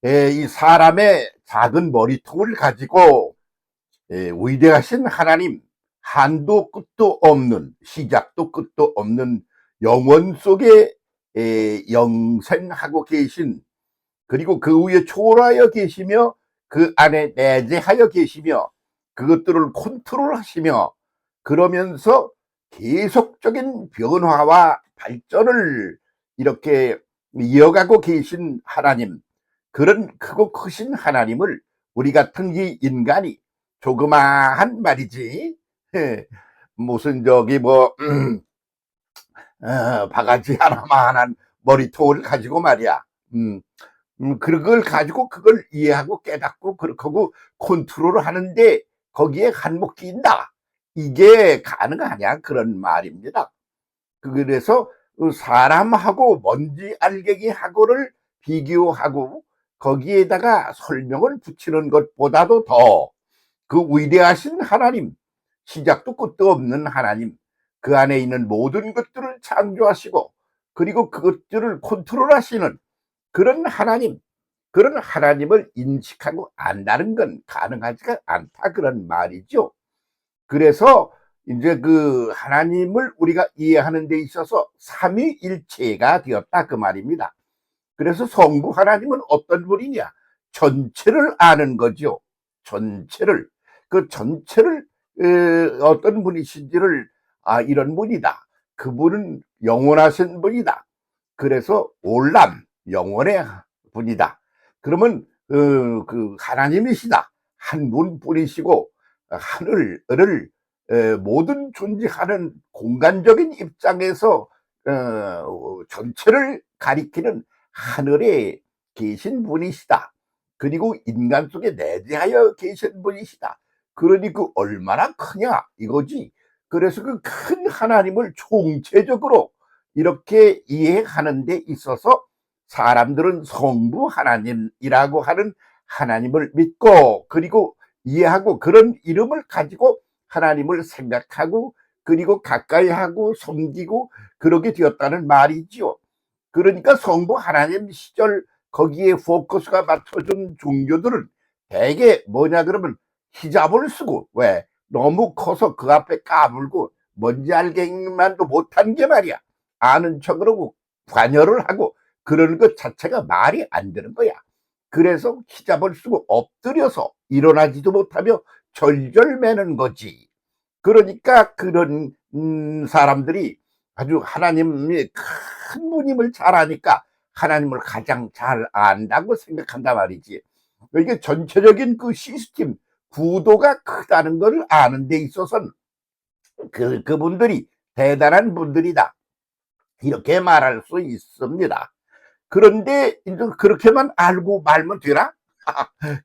이 사람의 작은 머리통을 가지고 위대하신 하나님, 한도 끝도 없는, 시작도 끝도 없는 영원 속에 영생하고 계신, 그리고 그 위에 초월하여 계시며 그 안에 내재하여 계시며 그것들을 컨트롤하시며 그러면서 계속적인 변화와 발전을 이렇게 이어가고 계신 하나님, 그런 크고 크신 하나님을 우리 같은 이 인간이 조그마한 말이지, 무슨 저기 뭐 바가지 하나만한 머리통을 가지고 말이야. 그걸 가지고 그걸 이해하고 깨닫고 그렇게 하고 컨트롤을 하는데 거기에 한몫 끼인다. 이게 가능하냐 그런 말입니다. 그래서 사람하고 먼지 알갱이하고를 비교하고 거기에다가 설명을 붙이는 것보다도 더 그 위대하신 하나님, 시작도 끝도 없는 하나님, 그 안에 있는 모든 것들을 창조하시고 그리고 그것들을 컨트롤하시는 그런 하나님, 그런 하나님을 인식하고 안다는 건 가능하지가 않다 그런 말이죠. 그래서 이제 그 하나님을 우리가 이해하는 데 있어서 삼위일체가 되었다 그 말입니다. 그래서 성부 하나님은 어떤 분이냐? 전체를 아는 거죠. 전체를. 그 전체를 어떤 분이신지를 이런 분이다. 그분은 영원하신 분이다. 그래서 올람 영원의 분이다. 그러면 그 하나님이시다. 한 분뿐이시고 하늘을 모든 존재하는 공간적인 입장에서 전체를 가리키는 하늘에 계신 분이시다. 그리고 인간 속에 내재하여 계신 분이시다. 그러니 그 얼마나 크냐 이거지. 그래서 그 큰 하나님을 총체적으로 이렇게 이해하는 데 있어서 사람들은 성부 하나님이라고 하는 하나님을 믿고 그리고 이해하고 그런 이름을 가지고 하나님을 생각하고 그리고 가까이 하고 섬기고 그러게 되었다는 말이지요. 그러니까 성부 하나님 시절 거기에 포커스가 맞춰준 종교들은 대개 뭐냐 그러면 히잡을 쓰고, 왜 너무 커서 그 앞에 까불고 뭔지 알겠만도 못한 게 말이야. 아는 척으로 관여를 하고 그러는 것 자체가 말이 안 되는 거야. 그래서 히잡을 쓰고 엎드려서 일어나지도 못하며 절절매는 거지. 그러니까 그런 사람들이 아주 하나님의 큰 분임을 잘 아니까 하나님을 가장 잘 안다고 생각한단 말이지. 이게 전체적인 그 시스템 구도가 크다는 걸 아는 데 있어서는 그분들이 대단한 분들이다 이렇게 말할 수 있습니다. 그런데 이제 그렇게만 알고 말면 되나?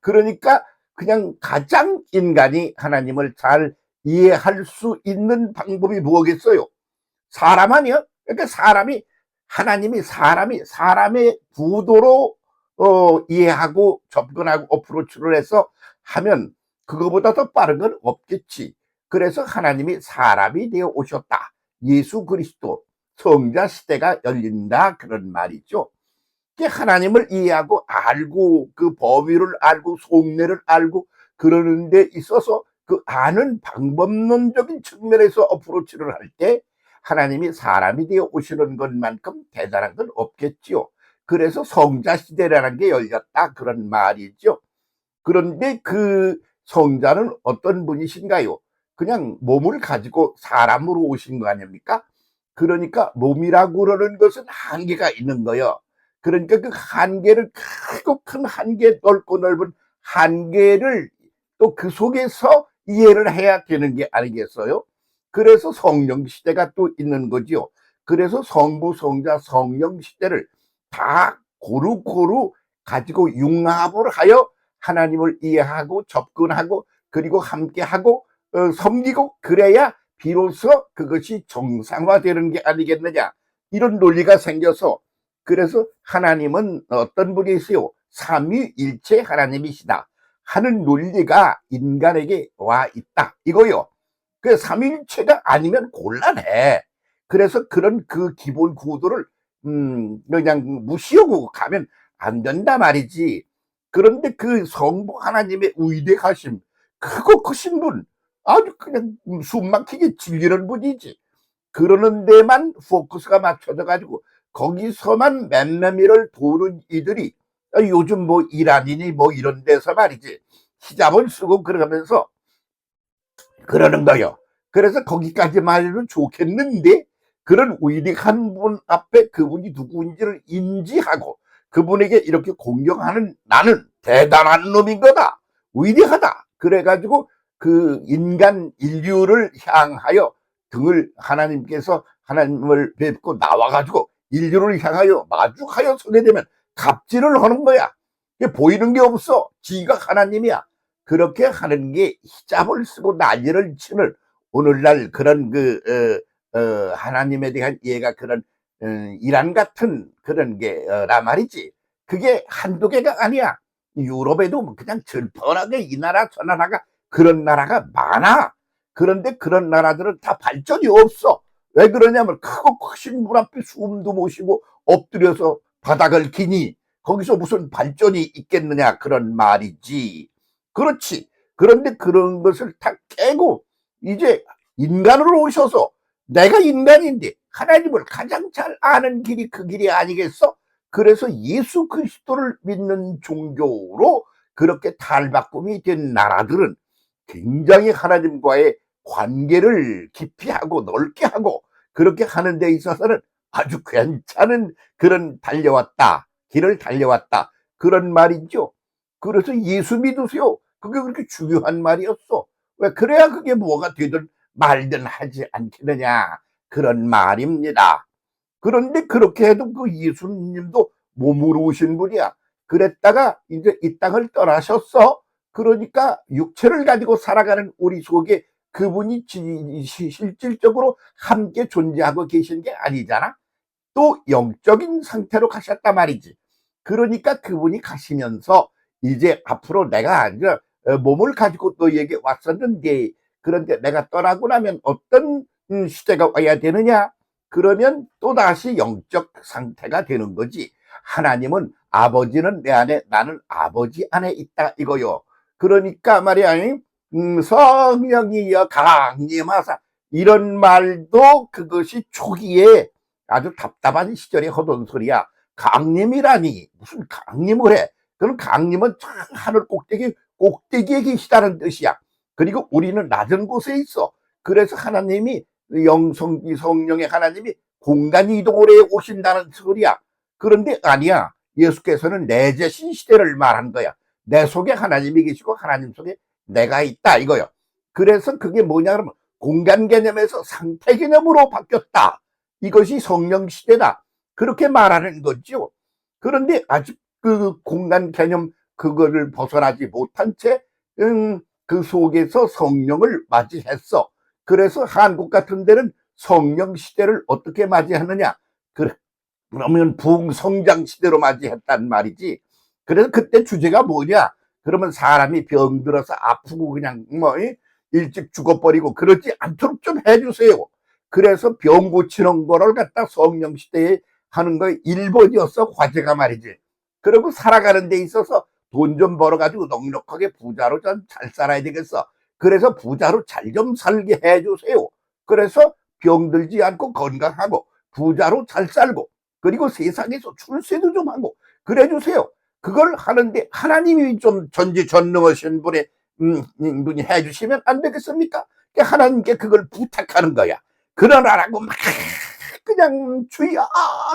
그러니까 그냥 가장 인간이 하나님을 잘 이해할 수 있는 방법이 뭐겠어요? 사람 아니야? 그러니까 사람의 구도로 이해하고 접근하고 어프로치를 해서 하면 그거보다 더 빠른 건 없겠지. 그래서 하나님이 사람이 되어 오셨다. 예수 그리스도 성자 시대가 열린다 그런 말이죠. 하나님을 이해하고 알고 그 범위를 알고 속내를 알고 그러는 데 있어서 그 아는 방법론적인 측면에서 어프로치를 할 때 하나님이 사람이 되어 오시는 것만큼 대단한 건 없겠지요. 그래서 성자 시대라는 게 열렸다 그런 말이죠. 그런데 그 성자는 어떤 분이신가요? 그냥 몸을 가지고 사람으로 오신 거 아닙니까? 그러니까 몸이라고 그러는 것은 한계가 있는 거예요. 그러니까 그 한계를 크고 큰 한계, 넓고 넓은 한계를 또 그 속에서 이해를 해야 되는 게 아니겠어요? 그래서 성령 시대가 또 있는 거지요. 그래서 성부, 성자, 성령 시대를 다 고루고루 가지고 융합을 하여 하나님을 이해하고 접근하고 그리고 함께하고 섬기고 그래야 비로소 그것이 정상화되는 게 아니겠느냐 이런 논리가 생겨서 그래서 하나님은 어떤 분이세요? 삼위일체 하나님이시다 하는 논리가 인간에게 와 있다 이거요. 그 삼위일체가 아니면 곤란해. 그래서 그런 그 기본 구도를 그냥 무시하고 가면 안 된다 말이지. 그런데 그 성부 하나님의 위대하심, 크고 크신 분, 아주 그냥 숨 막히게 즐기는 분이지. 그러는 데만 포커스가 맞춰져 가지고 거기서만 맴매미를 도는 이들이 요즘 뭐 이란이니 뭐 이런 데서 말이지 히잡을 쓰고 그러면서 그러는 거요. 그래서 거기까지만 해도 좋겠는데 그런 위대한 분 앞에 그분이 누구인지를 인지하고 그분에게 이렇게 공경하는 나는 대단한 놈인 거다. 위대하다. 그래가지고 그 인간 인류를 향하여 등을 하나님께서 하나님을 뵙고 나와가지고 인류를 향하여 마주하여 서게 되면 갑질을 하는 거야. 보이는 게 없어. 지가 하나님이야. 그렇게 하는 게 히잡을 쓰고 난리를 치는 오늘날 그런 하나님에 대한 이해가 그런 이란 같은 그런 게라 말이지. 그게 한두 개가 아니야. 유럽에도 그냥 절편하게 이 나라 저 나라가 그런 나라가 많아. 그런데 그런 나라들은 다 발전이 없어. 왜 그러냐면 크고 크신 분 앞에 숨도 못 쉬고 엎드려서 바닥을 기니 거기서 무슨 발전이 있겠느냐 그런 말이지. 그렇지. 그런데 그런 것을 다 깨고 이제 인간으로 오셔서 내가 인간인데 하나님을 가장 잘 아는 길이 그 길이 아니겠어? 그래서 예수 그리스도를 믿는 종교로 그렇게 탈바꿈이 된 나라들은 굉장히 하나님과의 관계를 깊이 하고 넓게 하고 그렇게 하는 데 있어서는 아주 괜찮은 그런 길을 달려왔다. 그런 말이죠. 그래서 예수 믿으세요. 그게 그렇게 중요한 말이었어. 왜 그래야 그게 뭐가 되든 말든 하지 않겠느냐 그런 말입니다. 그런데 그렇게 해도 그 예수님도 몸으로 오신 분이야. 그랬다가 이제 이 땅을 떠나셨어. 그러니까 육체를 가지고 살아가는 우리 속에 그분이 실질적으로 함께 존재하고 계신 게 아니잖아. 또 영적인 상태로 가셨단 말이지. 그러니까 그분이 가시면서 이제 앞으로 내가 몸을 가지고 너에게 왔었는데 그런데 내가 떠나고 나면 어떤 시대가 와야 되느냐? 그러면 또다시 영적 상태가 되는 거지. 하나님은 아버지는 내 안에 나는 아버지 안에 있다 이거요. 그러니까 말이야 성령이여 강림하사 이런 말도 그것이 초기에 아주 답답한 시절에 하던 소리야. 강림이라니 무슨 강림을 해. 그럼 강림은 저 하늘 꼭대기에 계시다는 뜻이야. 그리고 우리는 낮은 곳에 있어. 그래서 하나님이 성령의 하나님이 공간 이동을 해 오신다는 소리야. 그런데 아니야. 예수께서는 내재신 시대를 말한 거야. 내 속에 하나님이 계시고 하나님 속에 내가 있다 이거요. 그래서 그게 뭐냐 그러면 공간 개념에서 상태 개념으로 바뀌었다. 이것이 성령 시대다. 그렇게 말하는 거죠. 그런데 아직 그 공간 개념 그거를 벗어나지 못한 채 그 속에서 성령을 맞이했어. 그래서 한국 같은 데는 성령 시대를 어떻게 맞이하느냐? 그러면 부흥성장 시대로 맞이했단 말이지. 그래서 그때 주제가 뭐냐? 그러면 사람이 병들어서 아프고 그냥 뭐 일찍 죽어버리고 그러지 않도록 좀 해주세요. 그래서 병 고치는 거를 갖다 성령 시대에 하는 거 1번이었어 과제가 말이지. 그리고 살아가는 데 있어서 돈 좀 벌어가지고 넉넉하게 부자로 좀 잘 살아야 되겠어. 그래서 부자로 잘 좀 살게 해주세요. 그래서 병들지 않고 건강하고 부자로 잘 살고 그리고 세상에서 출세도 좀 하고 그래 주세요. 그걸 하는데 하나님이 좀 전지전능하신 분이 해주시면 안 되겠습니까? 하나님께 그걸 부탁하는 거야. 그러라라고 막 그냥 주여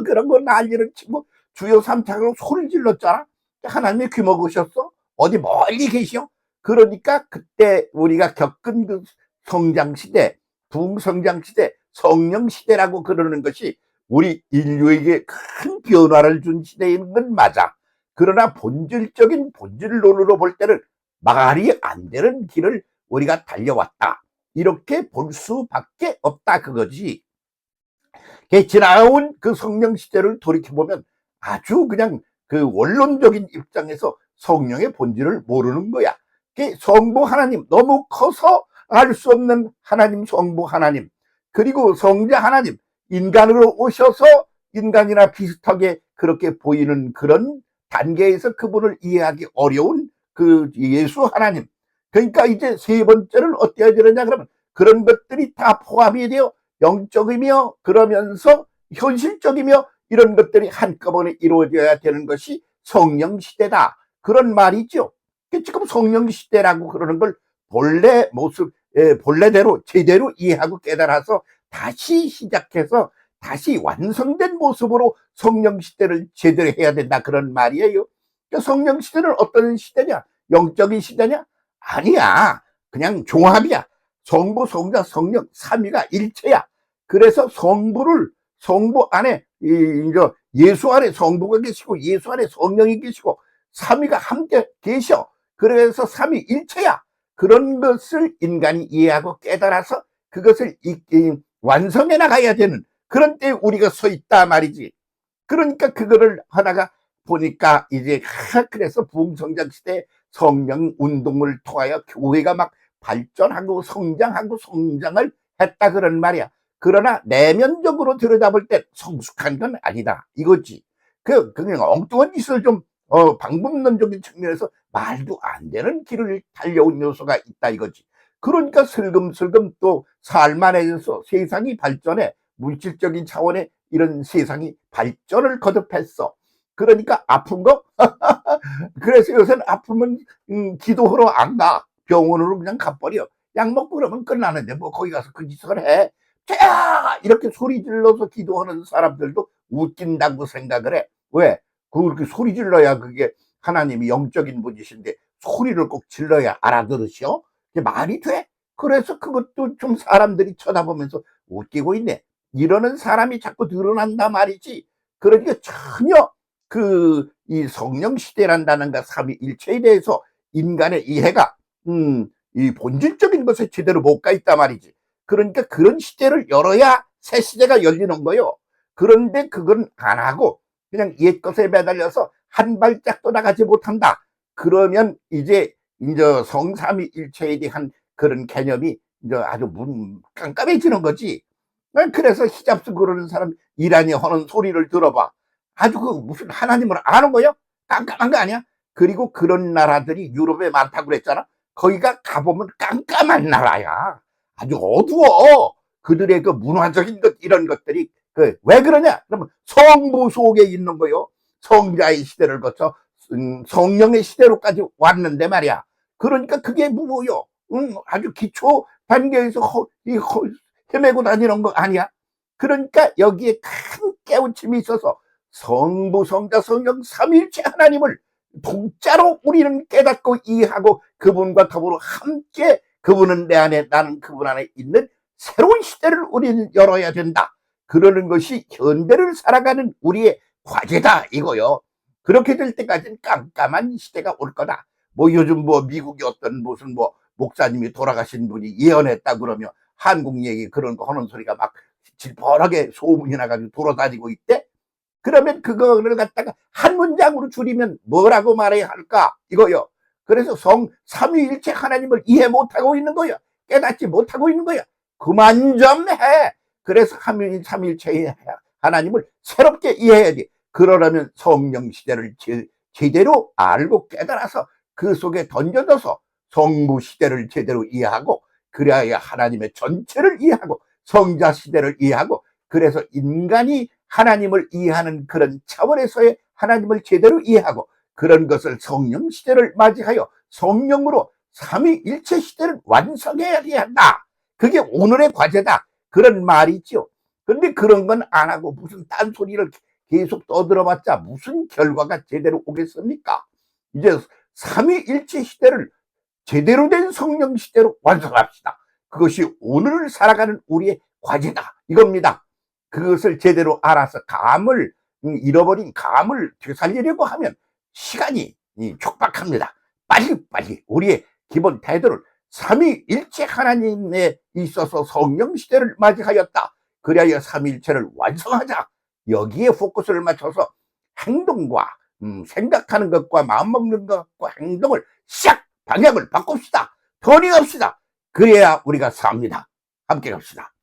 그런 거 난리를 치고 주여 삼창으로 소리를 질렀잖아. 하나님이 귀 먹으셨어? 어디 멀리 계시오? 그러니까 그때 우리가 겪은 그 성장시대 부흥성장시대 성령시대라고 그러는 것이 우리 인류에게 큰 변화를 준 시대인 건 맞아. 그러나 본질론으로 볼 때는 말이 안 되는 길을 우리가 달려왔다. 이렇게 볼 수밖에 없다 그거지. 지나온 그 성령 시대를 돌이켜보면 아주 그냥 그 원론적인 입장에서 성령의 본질을 모르는 거야. 성부 하나님 너무 커서 알 수 없는 하나님 성부 하나님 그리고 성자 하나님 인간으로 오셔서 인간이나 비슷하게 그렇게 보이는 그런 단계에서 그분을 이해하기 어려운 그 예수 하나님. 그러니까 이제 세 번째는 어때야 되느냐 그러면 그런 것들이 다 포함이 되어 영적이며 그러면서 현실적이며 이런 것들이 한꺼번에 이루어져야 되는 것이 성령 시대다. 그런 말이죠. 지금 성령 시대라고 그러는 걸 본래 모습, 본래대로 제대로 이해하고 깨달아서 다시 시작해서 다시 완성된 모습으로 성령 시대를 제대로 해야 된다. 그런 말이에요. 성령 시대는 어떤 시대냐? 영적인 시대냐? 아니야. 그냥 종합이야. 성부, 성자, 성령, 삼위가 일체야. 그래서 성부 안에, 예수 안에 성부가 계시고, 예수 안에 성령이 계시고, 삼위가 함께 계셔. 그래서 삼위 일체야. 그런 것을 인간이 이해하고 깨달아서 그것을 완성해 나가야 되는 그런 때 우리가 서 있다 말이지. 그러니까 그거를 하다가 보니까 이제 그래서 부흥성장 시대 성령 운동을 통하여 교회가 막 발전하고 성장을 했다 그런 말이야. 그러나 내면적으로 들여다볼 때 성숙한 건 아니다 이거지. 그냥 엉뚱한 짓을 좀 방법론적인 측면에서 말도 안 되는 길을 달려온 요소가 있다 이거지. 그러니까 슬금슬금 또 살만해져서 세상이 발전해 물질적인 차원의 이런 세상이 발전을 거듭했어. 그러니까 아픈 거? 그래서 요새는 아프면 기도하러 안 가. 병원으로 그냥 가버려. 약 먹고 그러면 끝나는데 뭐 거기 가서 그 짓을 해. 자 이렇게 소리 질러서 기도하는 사람들도 웃긴다고 생각을 해. 왜? 그렇게 소리 질러야 그게 하나님이 영적인 분이신데 소리를 꼭 질러야 알아들으셔? 그게 말이 돼? 그래서 그것도 좀 사람들이 쳐다보면서 웃기고 있네. 이러는 사람이 자꾸 늘어난다 말이지. 그러니까 전혀 이 성령 시대란다는가 삼위일체에 대해서 인간의 이해가 이 본질적인 것에 제대로 못 가 있단 말이지. 그러니까 그런 시대를 열어야 새 시대가 열리는 거요. 그런데 그건 안 하고 그냥 옛 것에 매달려서 한 발짝도 나가지 못한다. 그러면 이제 성삼위일체에 대한 그런 개념이 이제 아주 깜깜해지는 거지. 그래서 히잡 쓰고 그러는 사람 이란이 하는 소리를 들어봐. 아주 그 무슨 하나님을 아는 거요? 깜깜한 거 아니야? 그리고 그런 나라들이 유럽에 많다고 그랬잖아. 거기가 가보면 깜깜한 나라야. 아주 어두워. 그들의 그 문화적인 것 이런 것들이 왜 그러냐? 그러면 성부 속에 있는 거요. 성자의 시대를 거쳐 성령의 시대로까지 왔는데 말이야. 그러니까 그게 뭐요? 아주 기초 단계에서 헤매고 다니는 거 아니야? 그러니까 여기에 큰 깨우침이 있어서 성부, 성자, 성령 삼위일체 하나님을 동자로 우리는 깨닫고 이해하고 그분과 더불어 함께 그분은 내 안에 나는 그분 안에 있는 새로운 시대를 우리는 열어야 된다. 그러는 것이 현대를 살아가는 우리의 과제다 이거요. 그렇게 될 때까지는 깜깜한 시대가 올 거다. 뭐 요즘 뭐 미국의 어떤 무슨 뭐 목사님이 돌아가신 분이 예언했다 그러면 한국 얘기 그런 거 하는 소리가 막 질펀하게 소문이 나가지고 돌아다니고 있대. 그러면 그거를 갖다가 한 문장으로 줄이면 뭐라고 말해야 할까 이거요. 그래서 삼위일체 하나님을 이해 못하고 있는 거야. 깨닫지 못하고 있는 거야. 그만 좀 해. 그래서 삼위일체 하나님을 새롭게 이해해야지. 그러려면 성령 시대를 제대로 알고 깨달아서 그 속에 던져져서 성부 시대를 제대로 이해하고 그래야 하나님의 전체를 이해하고 성자 시대를 이해하고 그래서 인간이 하나님을 이해하는 그런 차원에서의 하나님을 제대로 이해하고 그런 것을 성령 시대를 맞이하여 성령으로 삼위일체 시대를 완성해야 한다. 그게 오늘의 과제다. 그런 말이죠. 그런데 그런 건 안 하고 무슨 딴소리를 계속 떠들어봤자 무슨 결과가 제대로 오겠습니까? 이제 삼위일체 시대를 제대로 된 성령 시대로 완성합시다. 그것이 오늘을 살아가는 우리의 과제다 이겁니다. 그것을 제대로 알아서 잃어버린 감을 되살리려고 하면 시간이 촉박합니다. 빨리 우리의 기본 태도를 삼위일체 하나님에 있어서 성령 시대를 맞이하였다. 그래야 삼위일체를 완성하자. 여기에 포커스를 맞춰서 행동과 생각하는 것과 마음먹는 것과 행동을 방향을 바꿉시다. 터닝합시다. 그래야 우리가 삽니다. 함께 갑시다.